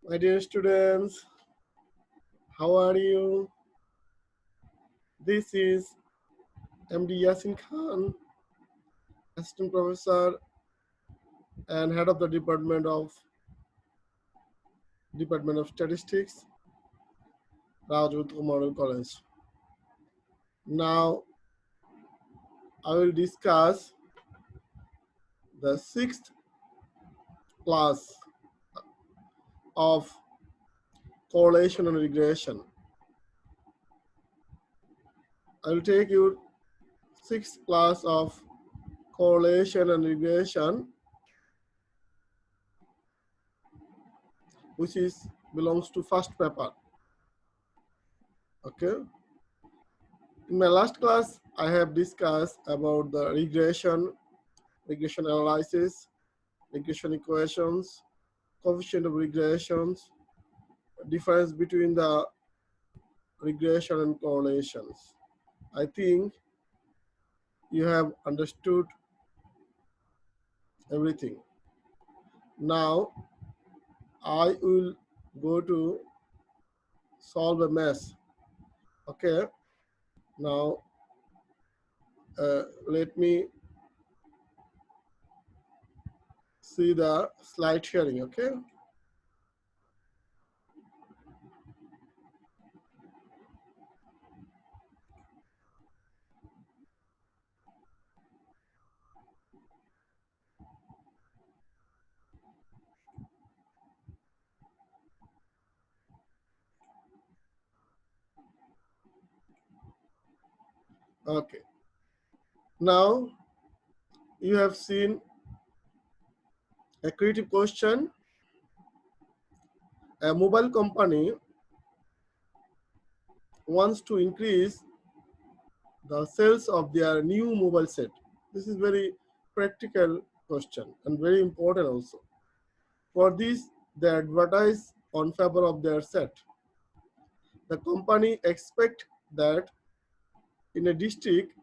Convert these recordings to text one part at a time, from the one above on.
My dear students, how are you? This is MD Yeasin Khan, Assistant Professor and Head of the Department of Statistics, Rajput Model College. Now, I will discuss the sixth class of correlation and regression. I will take you sixth class of correlation and regression, which belongs to first paper. Okay. In my last class, I have discussed about the regression analysis, regression equations, coefficient of regressions, difference between the regression and correlations. I think you have understood everything. Now I will go to solve a mess. Okay. Now let me see the slide sharing. Okay. Okay. Now you have seen a creative question. A mobile company wants to increase the sales of their new mobile set. This is very practical question and very important also. For this, they advertise on favor of their set. The company expect that in a district,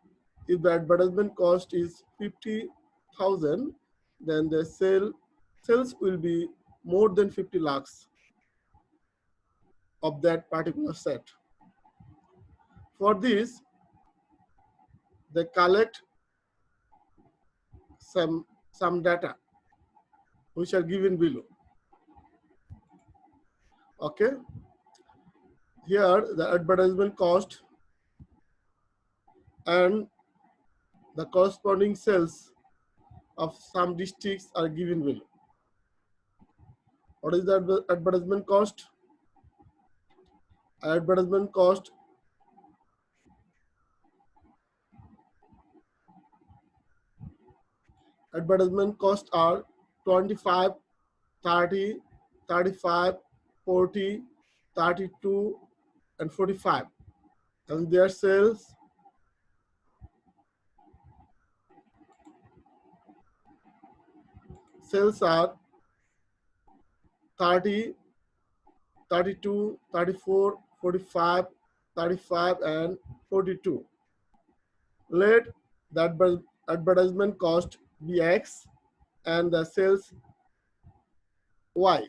if the advertisement cost is 50,000, then the sales will be more than 50 lakhs of that particular set. For this, they collect some data which are given below. Okay, here the advertisement cost and the corresponding sales of some districts are given below. What is the advertisement cost? Advertisement costs are 25, 30, 35, 40, 32, and 45. And their sales are 30, 32, 34, 45, 35, and 42. Let the advertisement cost be X and the sales Y.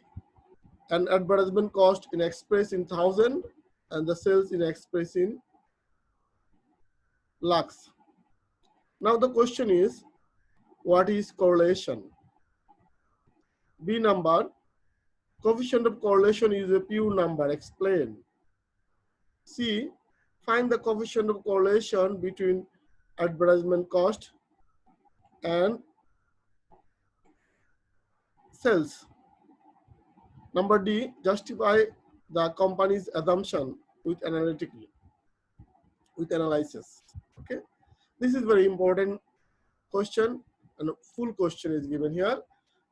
And advertisement cost in express in 1,000 and the sales in express in lakhs. Now the question is, what is correlation? B number, coefficient of correlation is a pure number. Explain. C, find the coefficient of correlation between advertisement cost and sales. Number D, justify the company's assumption with analysis. Okay, this is very important question and a full question is given here,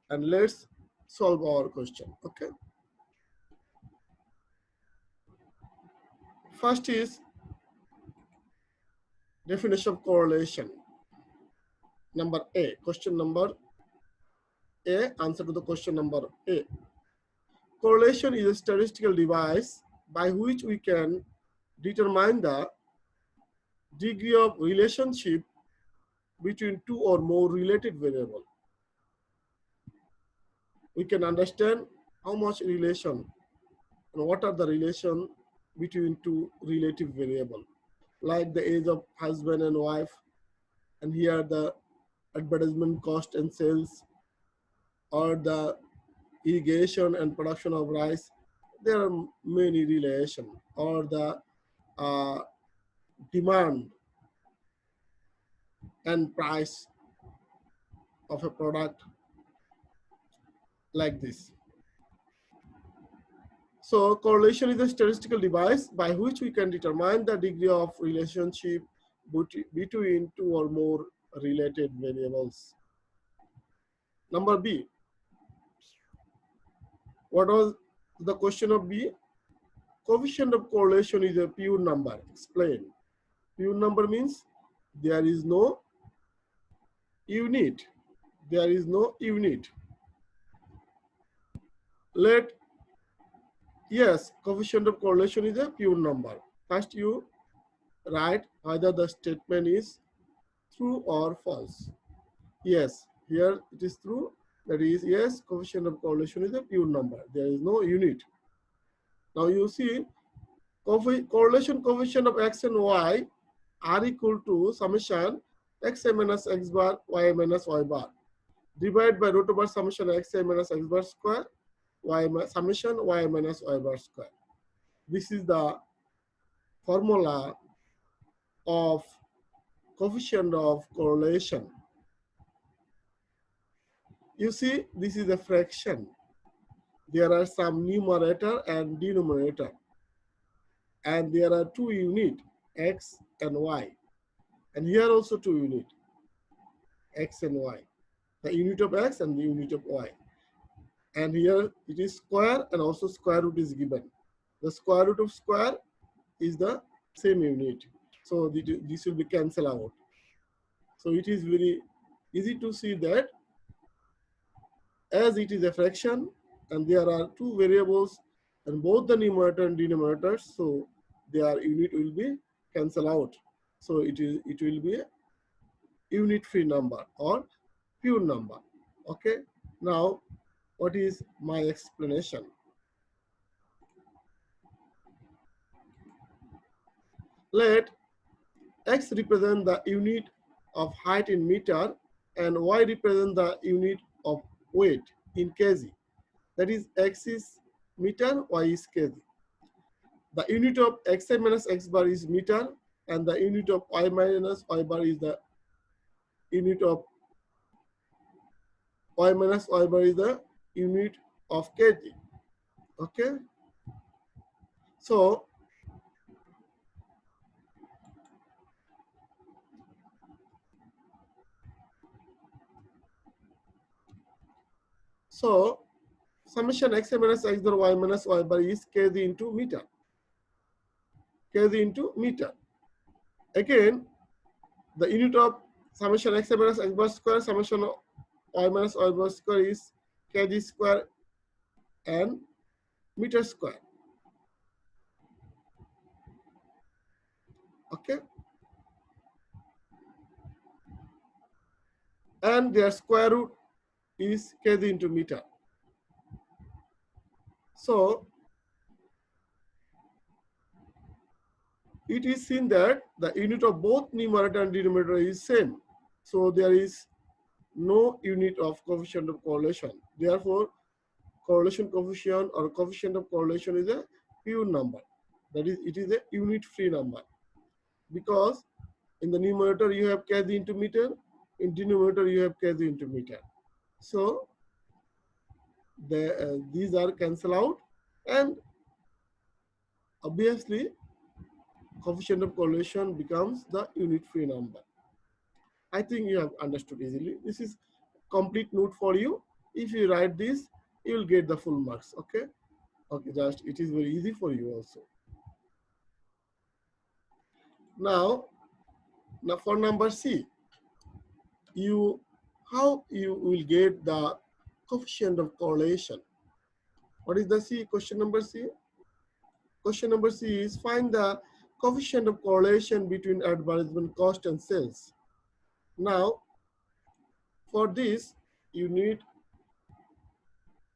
and let's solve our question. Okay, first is definition of correlation. Number A, question number A, answer to the question number A. Correlation is a statistical device by which we can determine the degree of relationship between two or more related variables. We can understand how much relation and what are the relation between two relative variable, like the age of husband and wife, and here the advertisement cost and sales, or the irrigation and production of rice. There are many relation, or the uh, demand and price of a product, like this. So correlation is a statistical device by which we can determine the degree of relationship between two or more related variables. Number B. What was the question of B? Coefficient of correlation is a pure number. Explain. Pure number means there is no unit. There is no unit. Let, yes, coefficient of correlation is a pure number. First you write either the statement is true or false. Yes, here it is true. That is, yes, coefficient of correlation is a pure number. There is no unit. Now you see, correlation coefficient of x and y are equal to summation xi minus x bar y minus y bar divided by root over summation xi minus x bar square summation y minus y bar square. This is the formula of coefficient of correlation. You see, this is a fraction. There are some numerator and denominator, and there are two unit, x and y, and here also two unit, x and y, the unit of x and the unit of y, and here it is square and also square root is given. The square root of square is the same unit, so this will be cancelled out. So it is very easy to see that as it is a fraction and there are two variables and both the numerator and denominator, so their unit will be cancelled out. So it will be a unit free number or pure number. Okay, now what is my explanation? Let x represent the unit of height in meter and y represent the unit of weight in kg. That is, x is meter, y is kg. The unit of xi minus x bar is meter, and the unit of y minus y bar is the unit of y minus y bar is the unit of kg. Okay, so summation xi minus x bar y minus y bar is kg into meter. Kg into meter. Again, the unit of summation xi minus x bar square summation of y minus y bar square is kg square and meter square. Okay, and their square root is kg into meter. So it is seen that the unit of both numerator and denominator is same. So there is no unit of coefficient of correlation. Therefore, correlation coefficient or coefficient of correlation is a pure number. That is, it is a unit free number, because in the numerator you have kg into meter, in denominator you have kg into meter. So these are cancelled out, and obviously coefficient of correlation becomes the unit free number. I think you have understood easily. This is complete note for you. If you write this, you will get the full marks. Okay, okay, just it is very easy for you also. Now for number C, how you will get the coefficient of correlation. What is the C? Question number C. Question number C is find the coefficient of correlation between advertisement cost and sales. Now, for this, you need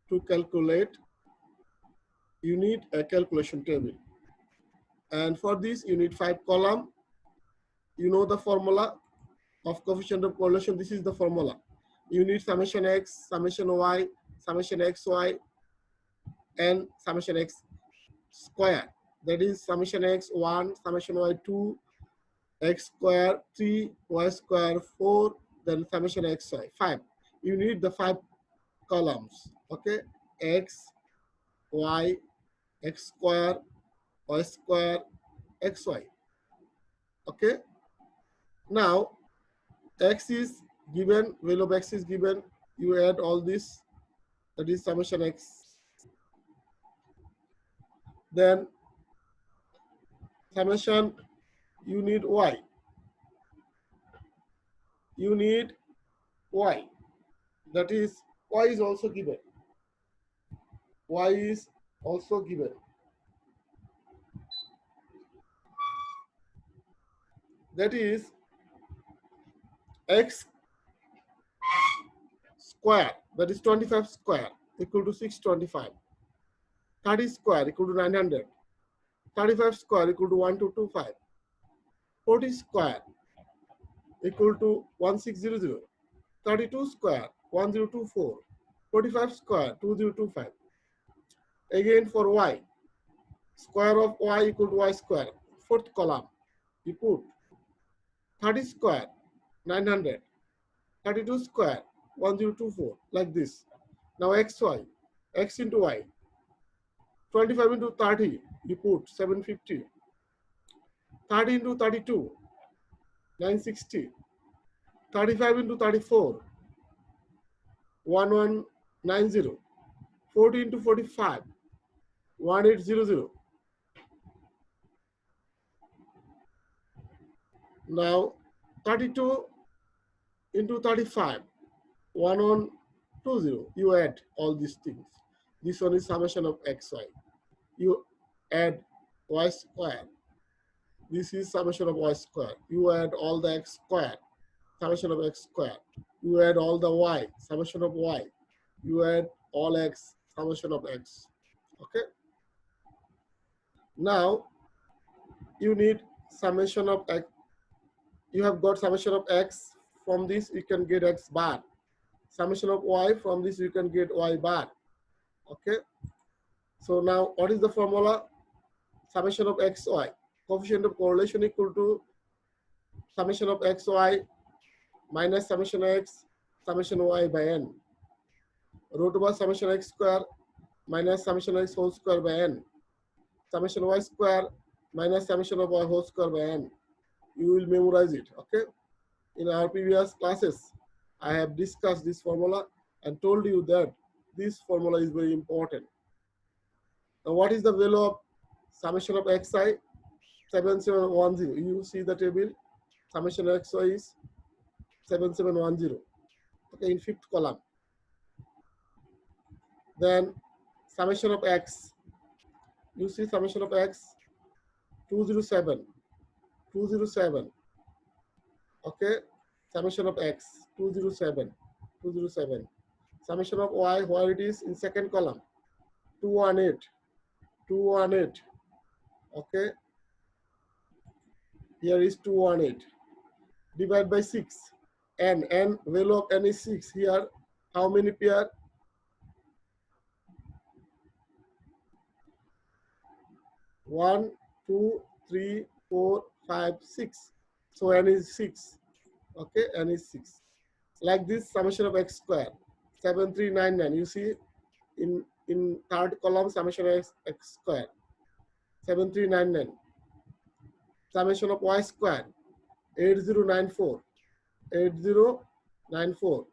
to calculate you need a calculation table. And for this, you need 5 column. You know the formula of coefficient of correlation. This is the formula. You need summation x, summation y, summation xy, and summation x square. That is summation x1, summation y2, x square 3, y square 4, then summation xy 5. You need the 5 columns. Okay, x, y, x square, y square, xy. Okay, now x is given, value of x is given, you add all this, that is summation x. Then summation, you need y. You need y. That is, y is also given. Y is also given. That is x square, that is 25 square equal to 625. 30 square equal to 900. 35 square equal to 1225. 40 square equal to 1600. 32 square 1024. 45 square 2025. Again for y, square of y equal to y square. Fourth column, you put 30 square 900. 32 square 1024, like this. Now xy, x into y, 25 into 30, you put 750. 30 into 32, 960. 35 into 34, 1190. 40 into 45, 1800. Now 32 into 35, 1120. You add all these things. This one is summation of xy. You add y square. This is summation of y square. You add all the x square, summation of x square. You add all the y, summation of y. You add all x, summation of x. Okay. Now you need summation of x. You have got summation of x. From this you can get x bar. Summation of y, from this you can get y bar. Okay. So now what is the formula? Summation of xy. Coefficient of correlation equal to summation of xy minus summation x, summation y by n. Root over summation x square minus summation x whole square by n. Summation y square minus summation of y whole square by n. You will memorize it. Okay. In our previous classes, I have discussed this formula and told you that this formula is very important. Now, what is the value of summation of xi? 7710. You see the table. Summation of xi is 7710. Okay, in fifth column. Then summation of x. You see summation of x 207. 207. Okay, summation of x 207. 207. Summation of y, where it is in second column, 218. 218. Okay, here is 218. Divide by 6. N value of n is 6. Here, how many pair? 1, 2, 3, 4, 5, 6. So n is 6. Okay, n is 6. Like this, summation of x square 7399. You see in third column, summation of x square 7399. Summation of y square 8094. 8094.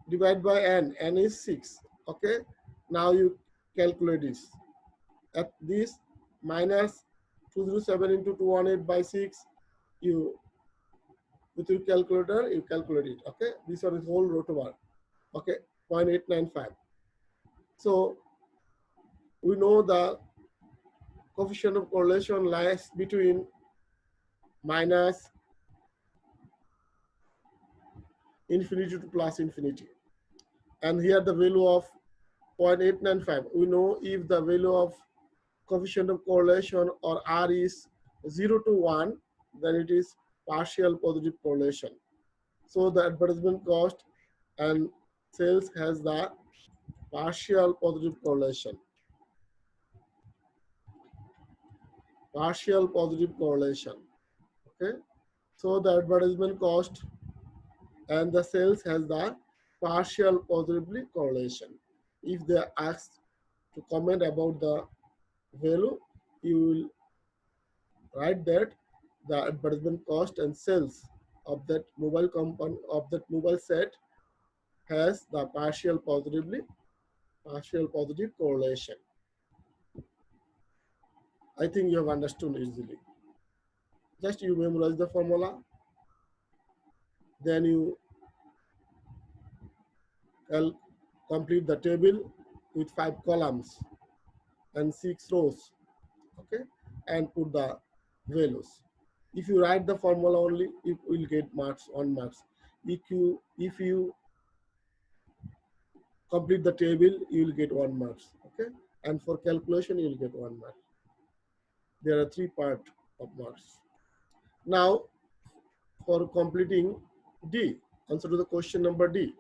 Divide by n is 6. Okay, now you calculate this. At this minus 207 into 218 by 6, you with your calculator you calculate it. Okay, this one is whole root over. Okay, 0.895. So we know the coefficient of correlation lies between minus infinity to plus infinity, and here the value of 0.895. We know if the value of coefficient of correlation or R is 0 to 1, then it is partial positive correlation. So the advertisement cost and sales has the partial positive correlation. Partial positive correlation. Okay. So the advertisement cost and the sales has the partial positively correlation. If they ask to comment about the value, you will write that the advertisement cost and sales of that mobile company of that mobile set has the partial positive correlation. I think you have understood easily. Just you memorize the formula, then you complete the table with 5 columns and 6 rows, okay, and put the values. If you write the formula only, you will get marks on marks. If you complete the table, you will get 1 marks, okay, and for calculation you will get 1 mark. There are 3 parts of marks. Now for completing D, answer to the question number D.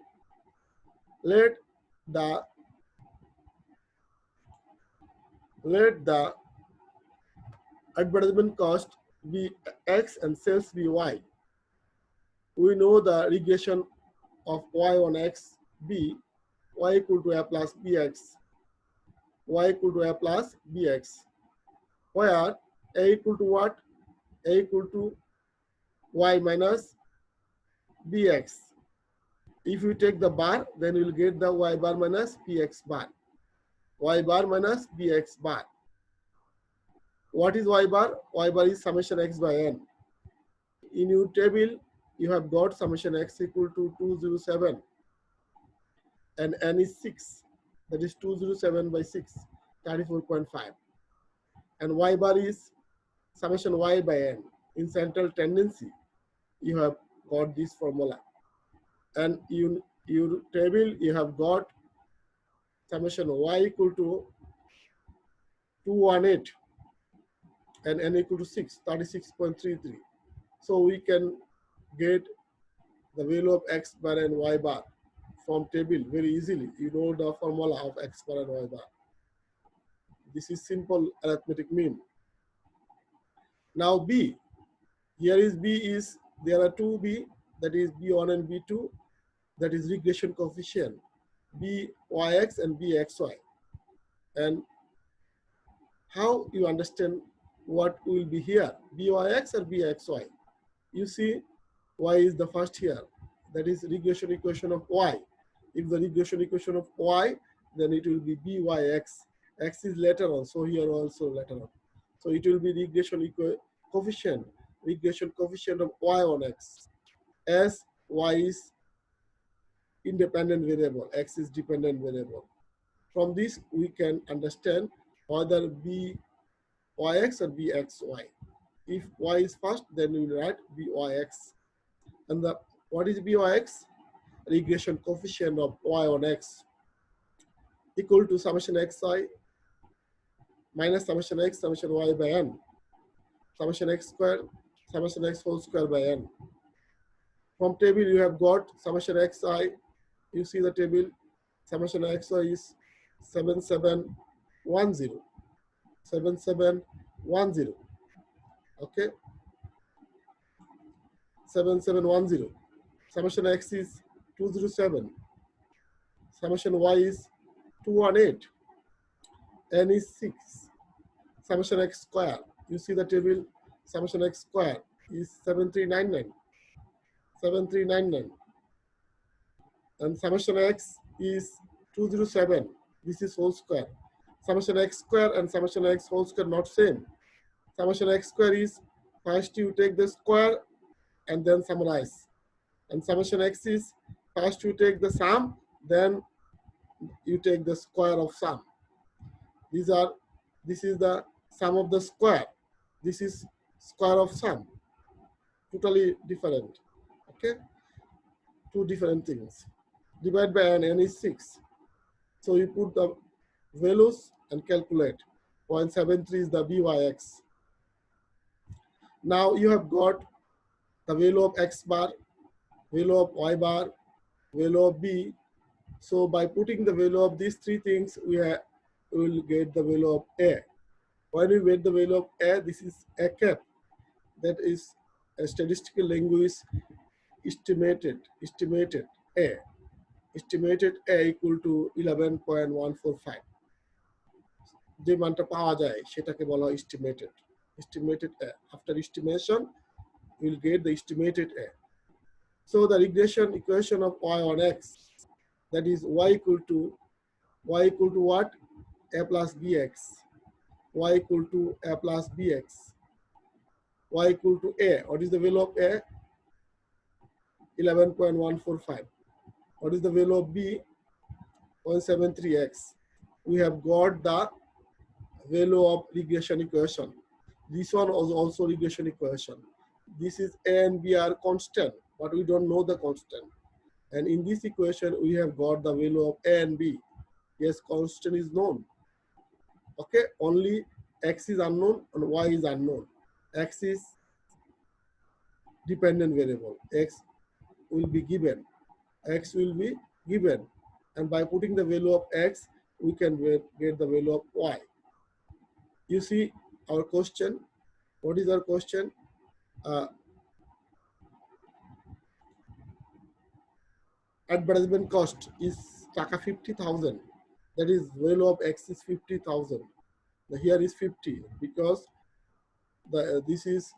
Let the advertisement cost be X and sales be Y. We know the regression of Y on X B, Y equal to A plus BX, Y equal to A plus BX, where A equal to what? A equal to Y minus BX. If you take the bar, then you will get the Y bar minus BX bar. Y bar minus BX bar. What is Y bar? Y bar is summation X by N. In your table, you have got summation X equal to 207 and N is 6. That is 207 by 6, 34.5. And Y bar is summation Y by N. In central tendency, you have got this formula. And in your table, you have got summation Y equal to 218 and N equal to 6, 36.33. So we can get the value of X bar and Y bar from table very easily. You know the formula of X bar and Y bar. This is simple arithmetic mean. Now B, here is B is, there are 2 B, that is B1 and B2, that is regression coefficient, BYX and BXY. And how you understand what will be here, BYX or BXY? You see, Y is the first here, that is regression equation of Y. If the regression equation of Y, then it will be BYX. X is later on, so here also later on. So it will be regression coefficient of Y on X, as Y is independent variable, X is dependent variable. From this, we can understand whether BYX or BXY. If Y is first, then we will write BYX. And what is BYX? Regression coefficient of Y on X equal to summation Xi minus summation X summation Y by N, summation X square, summation X whole square by N. From table, you have got summation Xi. You see the table, summation Xi is 7710. 7710. Okay. 7710. Summation X is 207. Summation Y is 218. N is 6. Summation X square. You see the table, summation X square is 7399. 7399. And summation X is 207. This is whole square. Summation X square and summation X whole square not same. Summation X square is first you take the square and then summarize. And summation X is first you take the sum, then you take the square of sum. This is the sum of the square. This is square of sum. Totally different. Okay? Two different things. Divide by N, N is 6. So you put the values and calculate. 0.73 is the BYX. Now you have got the value of X bar, value of Y bar, value of B. So by putting the value of these three things, we will get the value of A. When we get the value of A, this is A cap. That is a statistical language estimated A. Estimated A equal to 11.145. যে মানটা পাওয়া যায় সেটাকে বলা হয় estimated A. After estimation, we will get the estimated A. So the regression equation of y on x, that is y equal to what? A plus bx. Y equal to A plus bx. Y equal to A. What is the value of A? 11.145. What is the value of B? 0.73x. We have got the value of regression equation. This one was also regression equation. This is A and B are constant, but we don't know the constant. And in this equation, we have got the value of A and B. Yes, constant is known. Okay, only X is unknown and Y is unknown. X is dependent variable. X will be given. X will be given. And by putting the value of X, we can get the value of Y. You see our question. What is our question? Advertisement cost is taka 50,000. That is value of X is 50,000. Here is 50 because this is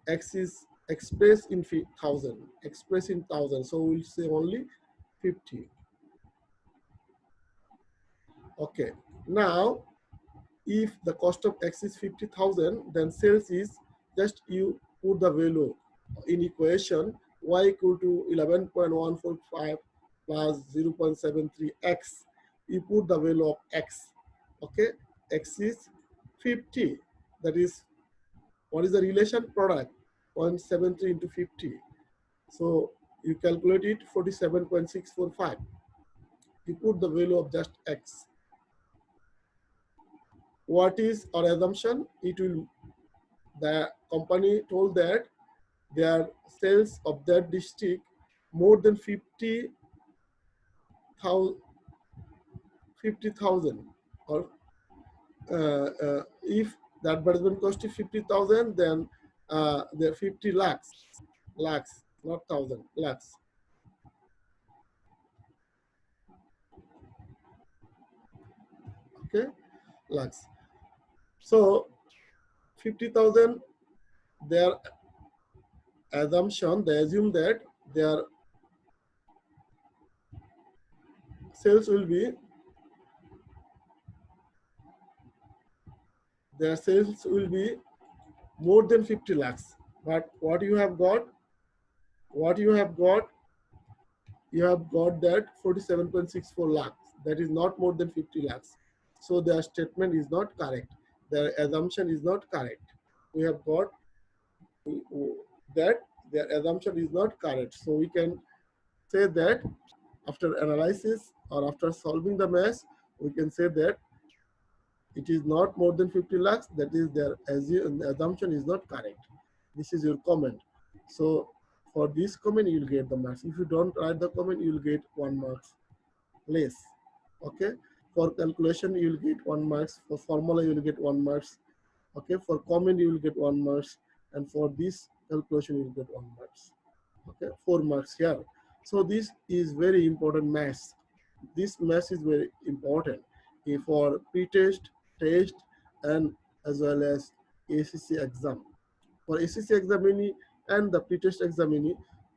X is expressed in 1,000. Expressed in 1,000. So we'll say only 50. Okay. Now, if the cost of X is 50,000, then sales is just you put the value in equation Y equal to 11.145 plus 0.73x. You put the value of X. Okay. X is 50. That is, what is the relation? Product 0.73 into 50. So you calculate it 47.645. You put the value of just X. What is our assumption? It will, the company told that their sales of that district more than 50,000 or if the advertisement cost is 50,000, then there 50 lakhs, not thousand, lakhs. Okay, lakhs. So 50,000, their assumption, they assume that their sales will be more than 50 lakhs. But what you have got? You have got that 47.64 lakhs. That is not more than 50 lakhs. So their statement is not correct. Their assumption is not correct. We have got that their assumption is not correct. So we can say that after analysis or after solving the math, we can say that it is not more than 50 lakhs. That is their assumption is not correct. This is your comment. So for this comment, you will get the marks. If you don't write the comment, you will get 1 marks less. Okay. For calculation, you will get 1 marks. For formula, you will get 1 marks. Okay. For comment, you will get 1 marks. And for this calculation, you will get 1 marks. Okay. 4 marks here. So this is very important math. This math is very important for pre-test, test, and as well as ACC exam. For ACC examinee and the pre-test examinee,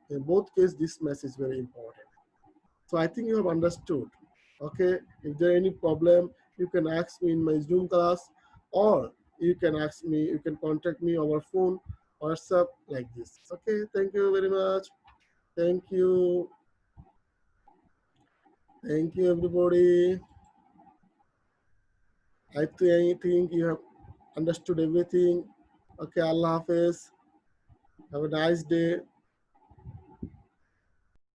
in both cases, this math is very important. So I think you have understood. Okay, if there any problem, you can ask me in my Zoom class, or you can ask me, you can contact me over phone, WhatsApp, like this. Okay, thank you very much. Thank you. Thank you, everybody. I think you have understood everything. Okay, Allah Hafiz. Have a nice day.